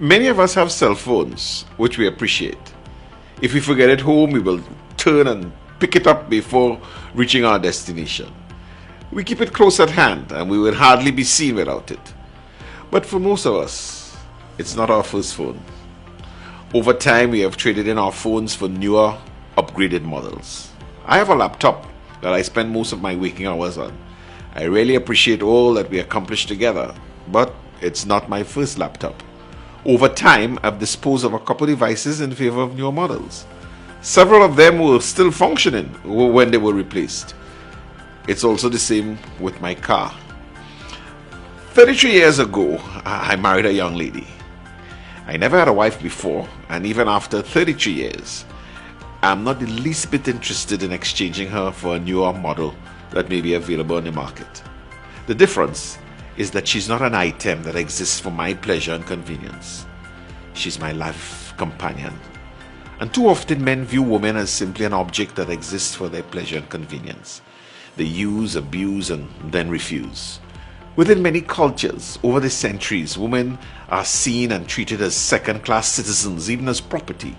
Many of us have cell phones, which we appreciate. If we forget it home, we will turn and pick it up before reaching our destination. We keep it close at hand and we will hardly be seen without it. But for most of us, it's not our first phone. Over time, we have traded in our phones for newer, upgraded models. I have a laptop that I spend most of my waking hours on. I really appreciate all that we accomplished together, but it's not my first laptop. Over time, I've disposed of a couple devices in favor of newer models. Several of them were still functioning when they were replaced. It's also the same with my car. 33 years ago, I married a young lady. I never had a wife before, and even after 33 years, I'm not the least bit interested in exchanging her for a newer model that may be available on the market. The difference is that she's not an item that exists for my pleasure and convenience. She's my life companion. And too often men view women as simply an object that exists for their pleasure and convenience. They use, abuse, and then refuse. Within many cultures, over the centuries, women are seen and treated as second-class citizens, even as property.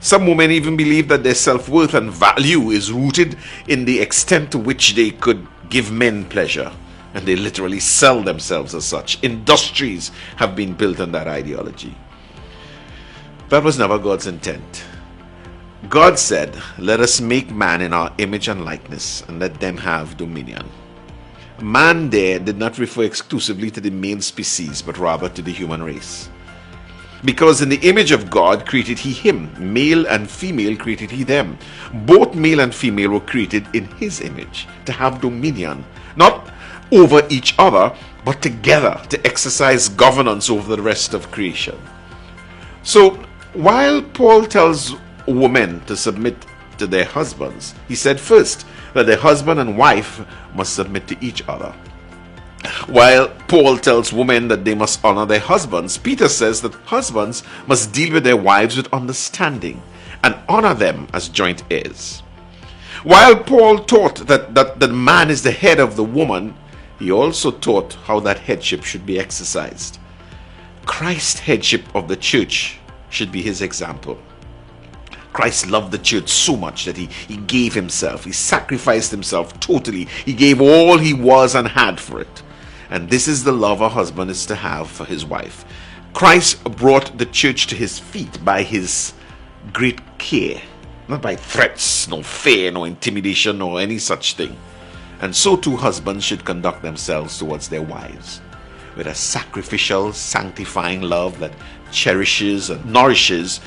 Some women even believe that their self-worth and value is rooted in the extent to which they could give men pleasure. And they literally sell themselves as such. Industries have been built on that ideology. That was never God's intent. God said, "Let us make man in our image and likeness, and let them have dominion." Man there did not refer exclusively to the male species, but rather to the human race. Because in the image of God created he him, male and female created he them. Both male and female were created in his image, to have dominion, not over each other, but together to exercise governance over the rest of creation. So, while Paul tells women to submit to their husbands, he said first that their husband and wife must submit to each other. While Paul tells women that they must honor their husbands, Peter says that husbands must deal with their wives with understanding and honor them as joint heirs. While Paul taught that the man is the head of the woman, he also taught how that headship should be exercised. Christ's headship of the church should be his example. Christ loved the church so much that he gave himself. He sacrificed himself totally. He gave all he was and had for it. And this is the love a husband is to have for his wife. Christ brought the church to his feet by his great care, not by threats, no fear, no intimidation, or any such thing. And so too husbands should conduct themselves towards their wives with a sacrificial, sanctifying love that cherishes and nourishes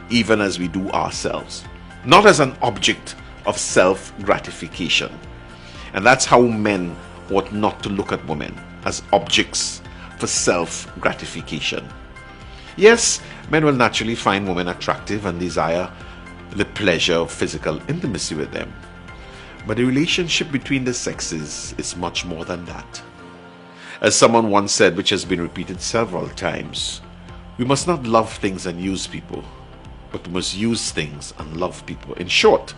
even as we do ourselves, not as an object of self-gratification. And that's how men ought not to look at women, as objects for self-gratification. Yes, men will naturally find women attractive and desire the pleasure of physical intimacy with them. But the relationship between the sexes is much more than that. As someone once said, which has been repeated several times, we must not love things and use people, but we must use things and love people. In short,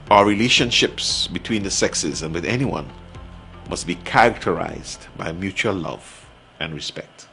our relationships between the sexes and with anyone must be characterized by mutual love and respect.